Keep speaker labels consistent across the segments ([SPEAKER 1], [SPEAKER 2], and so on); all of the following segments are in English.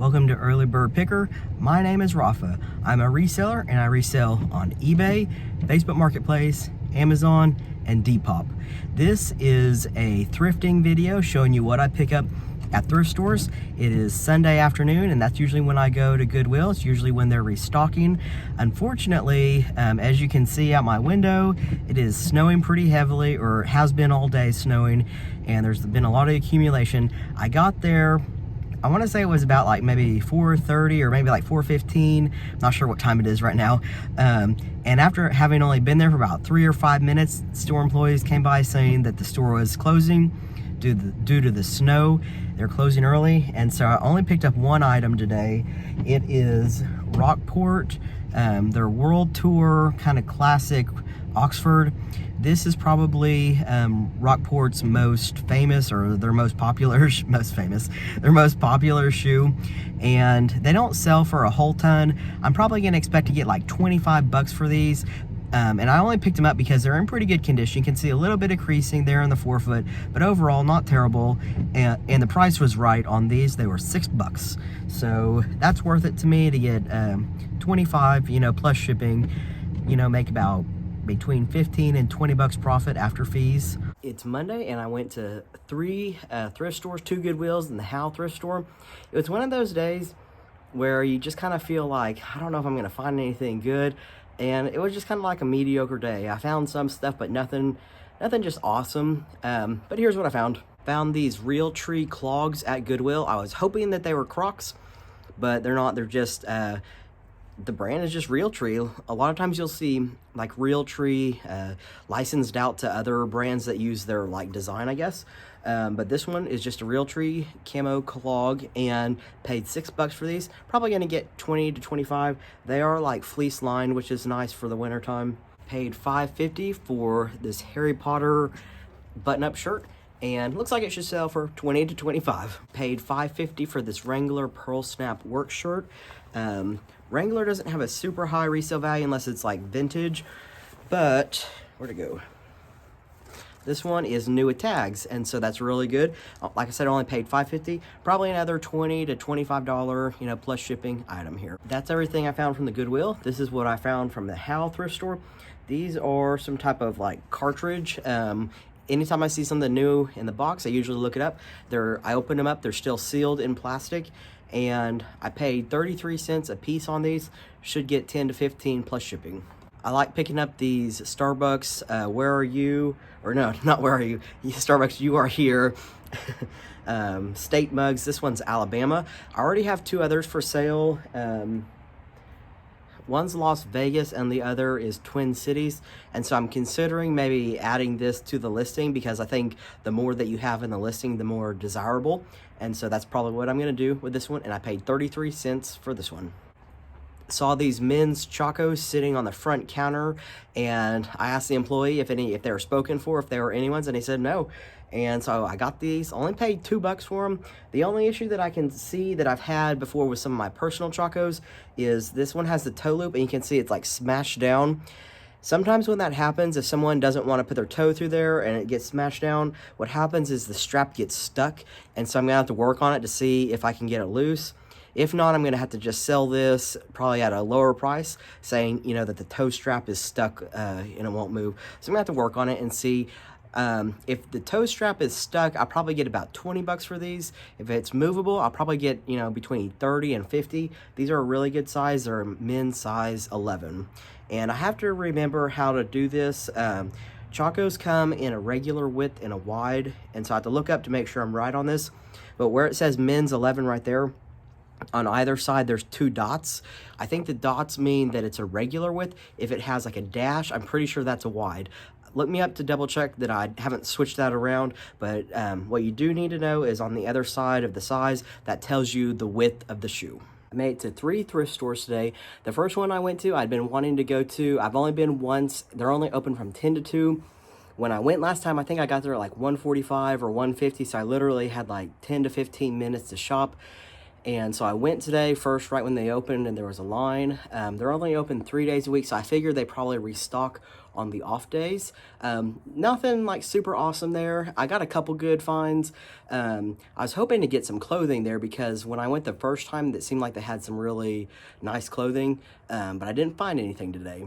[SPEAKER 1] Welcome to Early Bird Picker. My name is Rafa. I'm a reseller and I resell on eBay, Facebook Marketplace, Amazon, and Depop. This is a thrifting video showing you what I pick up at thrift stores. It is Sunday afternoon, and that's usually when I go to Goodwill. It's usually when they're restocking. Unfortunately, as you can see out my window, it is snowing pretty heavily, or has been all day snowing, and there's been a lot of accumulation. I got there, I want to say it was about like maybe 4:30 or maybe like 4:15. Not sure what time it is right now. And after having only been there for about 3 or 5 minutes, store employees came by saying that the store was closing due to the snow. They're closing early, and so I only picked up one item today. It is Rockport, their World Tour kind of classic Oxford. This is probably Rockport's most famous, or their most popular shoe, and they don't sell for a whole ton. I'm probably gonna expect to get like 25 bucks for these. And I only picked them up because they're in pretty good condition. You can see a little bit of creasing there in the forefoot, but overall not terrible. And the price was right on these. They were $6. So that's worth it to me to get 25, plus shipping, make about between 15 and 20 bucks profit after fees. It's Monday and I went to 3 thrift stores, 2 Goodwills and the Howe thrift store. It was one of those days where you just kind of feel like, I don't know if I'm gonna find anything good. And it was just kind of like a mediocre day. I found some stuff, but nothing just awesome. But here's what I found. Found these Realtree clogs at Goodwill. I was hoping that they were Crocs, but they're not. They're just, the brand is just Realtree. A lot of times you'll see like Realtree licensed out to other brands that use their like design, I guess. But this one is just a Realtree camo clog, and paid $6 for these. Probably gonna get 20 to 25. They are like fleece lined, which is nice for the winter time. Paid $5.50 for this Harry Potter button-up shirt, and looks like it should sell for 20 to 25. Paid $5.50 for this Wrangler Pearl Snap work shirt. Wrangler doesn't have a super high resale value unless it's like vintage, but where'd it go? This one is new with tags, and so that's really good. Like I said, I only paid $5.50. Probably another $20 to $25, plus shipping item here. That's everything I found from the Goodwill. This is what I found from the Howe thrift store. These are some type of like cartridge. Anytime I see something new in the box, I usually look it up. I open them up, they're still sealed in plastic, and I paid 33 cents a piece on these. Should get 10 to 15 plus shipping. I like picking up these Starbucks, where are you? Or no, not where are you? Starbucks, you are here. State mugs. This one's Alabama. I already have 2 others for sale. One's Las Vegas and the other is Twin Cities. And so I'm considering maybe adding this to the listing, because I think the more that you have in the listing, the more desirable. And so that's probably what I'm going to do with this one. And I paid 33 cents for this one. Saw these men's Chacos sitting on the front counter, and I asked the employee if they were spoken for, if there were anyone's, and he said no. And so I got these, only paid $2 for them. The only issue that I can see that I've had before with some of my personal Chacos is this one has the toe loop, and you can see it's like smashed down. Sometimes when that happens, if someone doesn't want to put their toe through there and it gets smashed down, what happens is the strap gets stuck, and so I'm gonna have to work on it to see if I can get it loose. If not, I'm going to have to just sell this probably at a lower price, saying, that the toe strap is stuck and it won't move. So I'm going to have to work on it and see. If the toe strap is stuck, I'll probably get about 20 bucks for these. If it's movable, I'll probably get, between 30 and 50. These are a really good size. They're men's size 11. And I have to remember how to do this. Chacos come in a regular width and a wide, and so I have to look up to make sure I'm right on this. But where it says men's 11 right there, on either side there's 2 dots. I think the dots mean that it's a regular width. If it has like a dash, I'm pretty sure that's a wide. Look me up to double check that I haven't switched that around, but what you do need to know is on the other side of the size, that tells you the width of the shoe. I made it to 3 thrift stores today. The first one I went to, I'd been wanting to go to. I've only been once. They're only open from 10 to 2. When I went last time, I think I got there at like 1:45 or 1:50, so I literally had like 10 to 15 minutes to shop. And so I went today first right when they opened, and there was a line. They're only open 3 days a week, so I figured they probably restock on the off days. Nothing like super awesome there. I got a couple good finds. I was hoping to get some clothing there because when I went the first time, it seemed like they had some really nice clothing, but I didn't find anything today.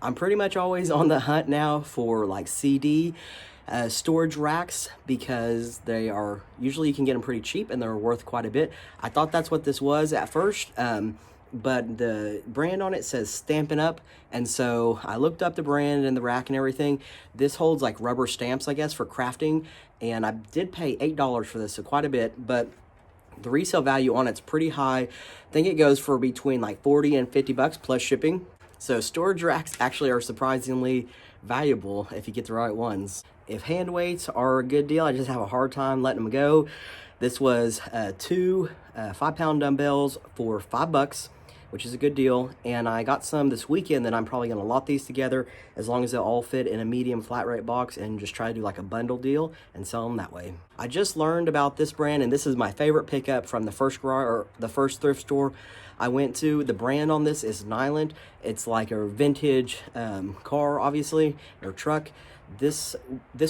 [SPEAKER 1] I'm pretty much always on the hunt now for like CD storage racks because they are, usually you can get them pretty cheap and they're worth quite a bit. I thought that's what this was at first, but the brand on it says Stampin' Up, and so I looked up the brand and the rack and everything. This holds like rubber stamps, I guess, for crafting, and I did pay $8 for this, so quite a bit, but the resale value on it's pretty high. I think it goes for between like 40 and 50 bucks plus shipping. So storage racks actually are surprisingly valuable if you get the right ones. If hand weights are a good deal, I just have a hard time letting them go. This was two 5-pound dumbbells for $5, which is a good deal. And I got some this weekend that I'm probably gonna lot these together as long as they all fit in a medium flat rate box and just try to do like a bundle deal and sell them that way. I just learned about this brand, and this is my favorite pickup from the first thrift store I went to. The brand on this is Nyland. It's like a vintage car, obviously, or truck. This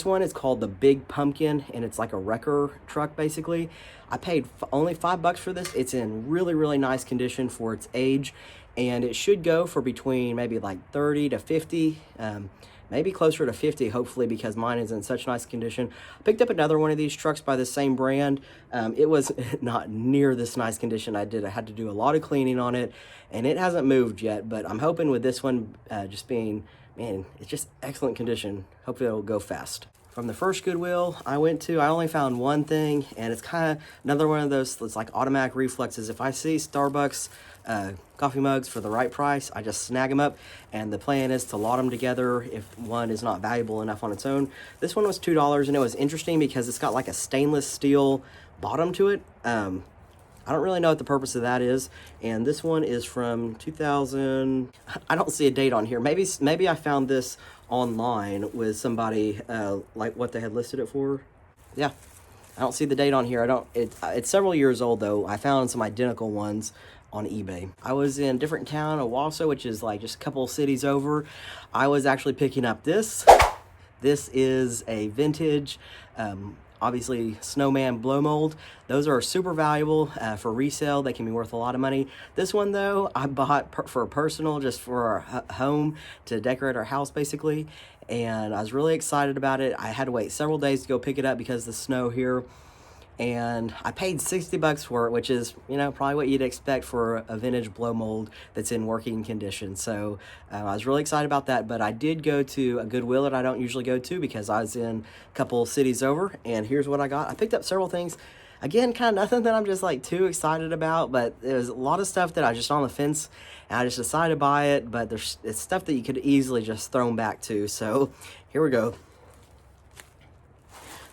[SPEAKER 1] one is called the Big Pumpkin, and it's like a wrecker truck basically. I paid only $5 for this. It's in really, really nice condition for its age, and it should go for between maybe like 30 to 50, maybe closer to 50 hopefully, because mine is in such nice condition. I picked up another one of these trucks by the same brand. It was not near this nice condition. I had to do a lot of cleaning on it, and it hasn't moved yet, but I'm hoping with this one just being, man, it's just excellent condition. Hopefully it'll go fast. From the first Goodwill I went to, I only found one thing, and it's kind of another one of those that's like automatic reflexes. If I see Starbucks coffee mugs for the right price, I just snag them up, and the plan is to lot them together if one is not valuable enough on its own. This one was $2, and it was interesting because it's got like a stainless steel bottom to it. I don't really know what the purpose of that is. And this one is from 2000. I don't see a date on here. Maybe I found this online with somebody, like what they had listed it for. Yeah, I don't see the date on here. It's several years old though. I found some identical ones on eBay. I was in a different town, Owasso, which is like just a couple of cities over. I was actually picking up this. This is a vintage, obviously snowman blow mold. Those are super valuable for resale. They can be worth a lot of money. This one though, I bought for personal, just for our home, to decorate our house basically, and I was really excited about it. I had to wait several days to go pick it up because of the snow here, and I paid $60 for it, which is, you know, probably what you'd expect for a vintage blow mold that's in working condition. So I was really excited about that, but I did go to a Goodwill that I don't usually go to because I was in a couple cities over, and here's what I got. I picked up several things. Again, kind of nothing that I'm just like too excited about, but there's a lot of stuff that I just on the fence, and I just decided to buy it, but it's stuff that you could easily just throw them back to. So here we go.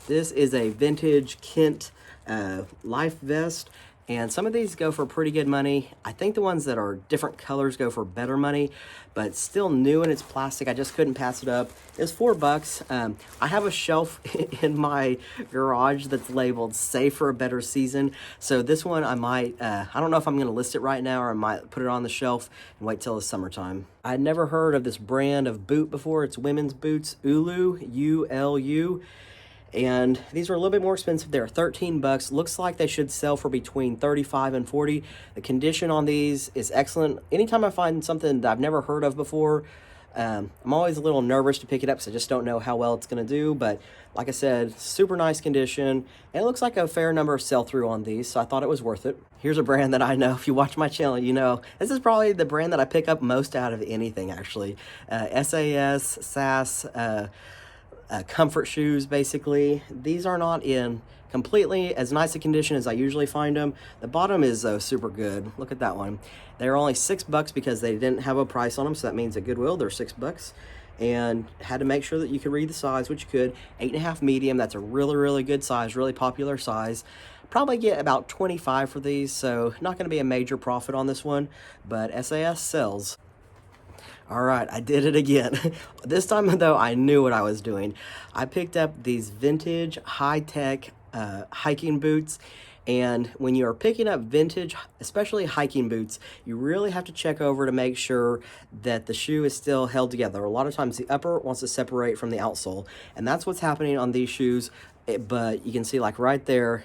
[SPEAKER 1] This is a vintage Kent life vest, and some of these go for pretty good money. I think the ones that are different colors go for better money, but still new, and it's plastic. I just couldn't pass it up. It's $4. I have a shelf in my garage that's labeled "Save for a Better Season," so this one I might, I don't know if I'm going to list it right now, or I might put it on the shelf and wait till the summertime. I'd never heard of this brand of boot before. It's women's boots, Ulu, U-L-U. And these are a little bit more expensive. They're $13. Looks like they should sell for between 35 and 40. The condition on these is excellent. Anytime I find something that I've never heard of before, I'm always a little nervous to pick it up because I just don't know how well it's going to do. But like I said, super nice condition. And it looks like a fair number of sell-through on these, so I thought it was worth it. Here's a brand that I know. If you watch my channel, you know this is probably the brand that I pick up most out of anything, actually. SAS, comfort shoes, basically. These are not in completely as nice a condition as I usually find them. The bottom is super good. Look at that one. They're only $6 because they didn't have a price on them, so that means at Goodwill they're $6. And had to make sure that you could read the size, which you could. 8.5 medium. That's a really, really good size, really popular size. Probably get about 25 for these, so not going to be a major profit on this one, but SAS sells. All right, I did it again. This time, though, I knew what I was doing. I picked up these vintage, high-tech hiking boots, And when you are picking up vintage, especially hiking boots, you really have to check over to make sure that the shoe is still held together. A lot of times the upper wants to separate from the outsole, and that's what's happening on these shoes. But you can see like right there,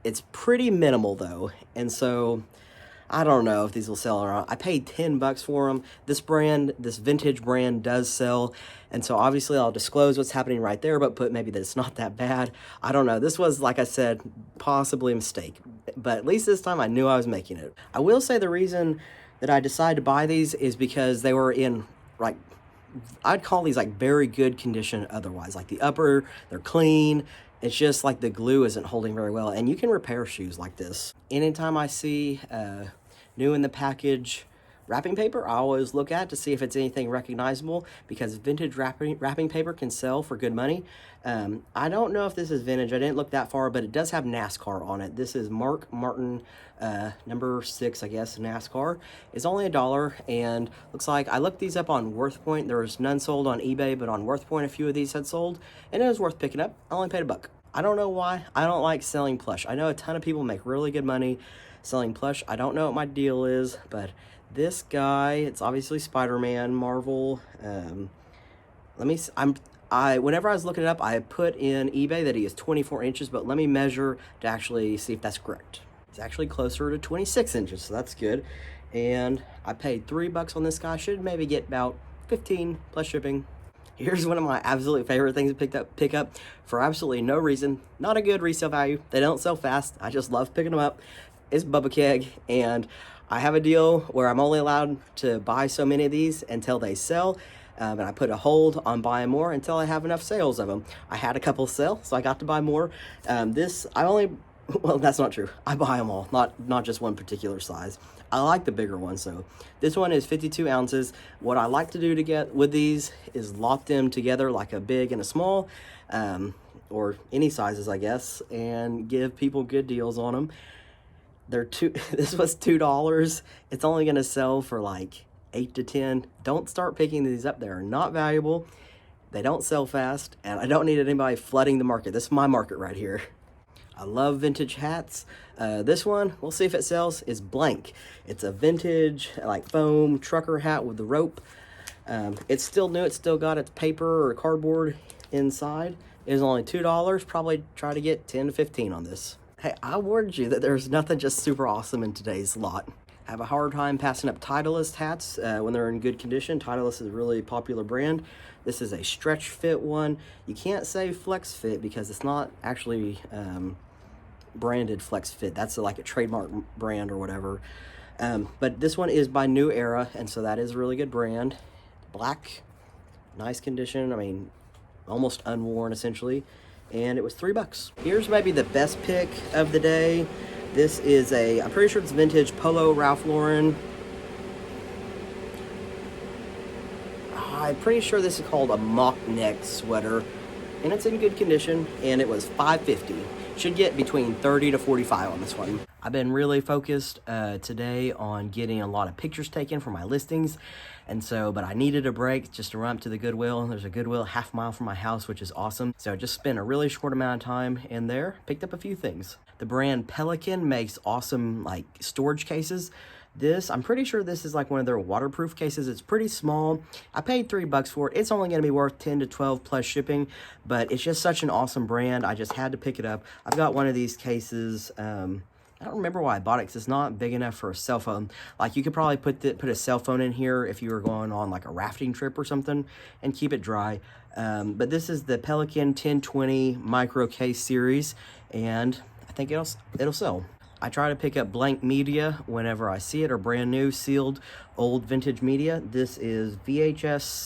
[SPEAKER 1] it's pretty minimal though. And so I don't know if these will sell or not. I paid 10 bucks for them. This brand, this vintage brand does sell. And so obviously I'll disclose what's happening right there, but put maybe that it's not that bad. I don't know. This was, like I said, possibly a mistake. But at least this time I knew I was making it. I will say the reason that I decided to buy these is because they were in, like, I'd call these like very good condition otherwise. Like the upper, they're clean. It's just like the glue isn't holding very well, and you can repair shoes like this. Anytime I see new in the package wrapping paper, I always look at to see if it's anything recognizable, because vintage wrapping paper can sell for good money. I don't know if this is vintage. I didn't look that far, but it does have NASCAR on it. This is Mark Martin, number 6, I guess, NASCAR. It's only $1, and looks like I looked these up on WorthPoint. There was none sold on eBay, but on WorthPoint a few of these had sold, and it was worth picking up. I only paid $1. I don't know why. I don't like selling plush. I know a ton of people make really good money selling plush. I don't know what my deal is, but this guy, it's obviously Spider-Man, Marvel. Whenever I was looking it up, I put in eBay that he is 24 inches, but let me measure to actually see if that's correct. It's actually closer to 26 inches, so that's good. And I paid $3 on this guy. Should maybe get about 15 plus shipping. Here's one of my absolute favorite things to pick up for absolutely no reason. Not a good resale value. They don't sell fast. I just love picking them up. It's Bubba Keg, and I have a deal where I'm only allowed to buy so many of these until they sell. And I put a hold on buying more until I have enough sales of them. I had a couple sell, so I got to buy more. Well, that's not true. I buy them all, not just one particular size. I like the bigger one, so this one is 52 ounces. What I like to do to get with these is lock them together like a big and a small, or any sizes, I guess, and give people good deals on them. This was $2. It's only gonna sell for like 8 to 10. Don't start picking these up. They're not valuable. They don't sell fast, and I don't need anybody flooding the market. This is my market right here. I love vintage hats. This one, we'll see if it sells, is blank. It's a vintage like foam trucker hat with the rope. It's still new. It's still got its paper or cardboard inside. It is only $2. Probably try to get 10 to 15 on this. Hey, I warned you that there's nothing just super awesome in today's lot. I have a hard time passing up Titleist hats when they're in good condition. Titleist is a really popular brand. This is a stretch fit one. You can't say flex fit because it's not actually branded flex fit. That's like a trademark brand or whatever. But this one is by New Era, and so that is a really good brand. Black, nice condition. I mean, almost unworn essentially. And it was $3. Here's maybe the best pick of the day. This is I'm pretty sure it's vintage Polo Ralph Lauren. I'm pretty sure this is called a mock neck sweater, and it's in good condition, and it was $5.50. Should get between 30 to 45 on this one. I've been really focused today on getting a lot of pictures taken for my listings, but I needed a break just to run up to the Goodwill. There's a Goodwill half mile from my house, which is awesome. So just spent a really short amount of time in there, picked up a few things. The brand Pelican makes awesome like storage cases. I'm pretty sure this is like one of their waterproof cases. It's pretty small. I paid $3 for it. It's only going to be worth 10 to 12 plus shipping, but it's just such an awesome brand. I just had to pick it up. I've got one of these cases. I don't remember why I bought it because it's not big enough for a cell phone. Like you could probably put a cell phone in here if you were going on like a rafting trip or something and keep it dry. But this is the Pelican 1020 micro case series, and I think it'll sell. I try to pick up blank media whenever I see it, or brand new sealed old vintage media. This is VHSC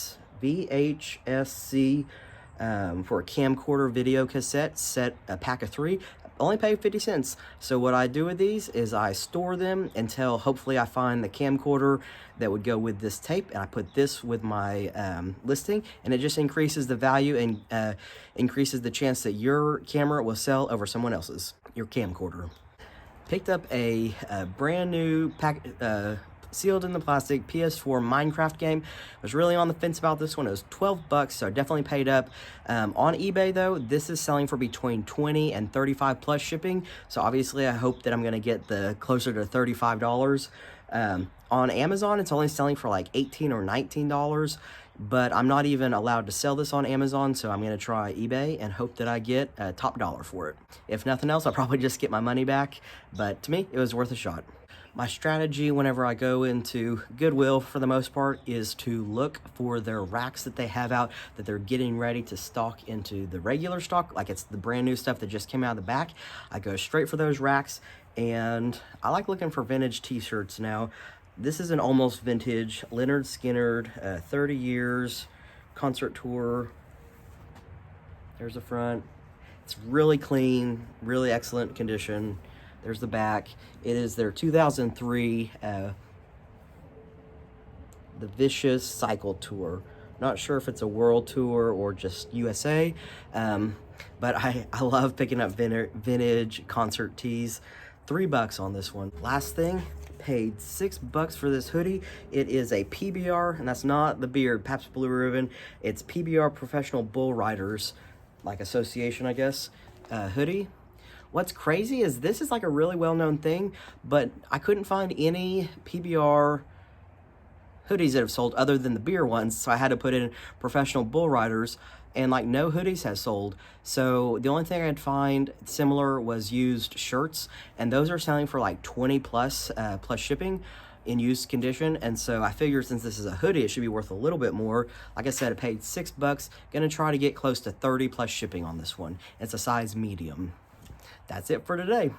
[SPEAKER 1] for a camcorder video cassette set, a pack of 3. Only paid 50 cents. So what I do with these is I store them until hopefully I find the camcorder that would go with this tape, and I put this with my listing, and it just increases the value and increases the chance that your camera will sell over someone else's, your camcorder. Picked up a brand new sealed in the plastic PS4 Minecraft game. I was really on the fence about this one. It was 12 bucks, so I definitely paid up. On eBay though, this is selling for between 20 and 35 plus shipping. So obviously I hope that I'm gonna get the closer to $35. On Amazon, it's only selling for like $18 or $19, but I'm not even allowed to sell this on Amazon, so I'm gonna try eBay and hope that I get a top dollar for it. If nothing else, I'll probably just get my money back, but to me, it was worth a shot. My strategy whenever I go into Goodwill, for the most part, is to look for their racks that they have out that they're getting ready to stock into the regular stock, like it's the brand new stuff that just came out of the back. I go straight for those racks, and I like looking for vintage t-shirts now. This is an almost vintage Leonard Skinner, 30 years, concert tour. There's the front. It's really clean, really excellent condition. There's the back. It is their 2003 The Vicious Cycle Tour. Not sure if it's a world tour or just USA, but I love picking up vintage concert tees. $3 on this one. Last thing, paid $6 for this hoodie. It is a PBR, and that's not the beard, Pabst Blue Ribbon. It's PBR Professional Bull Riders, like association, I guess, hoodie. What's crazy is this is like a really well-known thing, but I couldn't find any PBR hoodies that have sold other than the beer ones, so I had to put in Professional Bull Riders, and like no hoodies have sold. So the only thing I'd find similar was used shirts, and those are selling for like 20 plus shipping in used condition. And so I figured since this is a hoodie, it should be worth a little bit more. Like I said, I paid $6. Gonna try to get close to 30 plus shipping on this one. It's a size medium. That's it for today.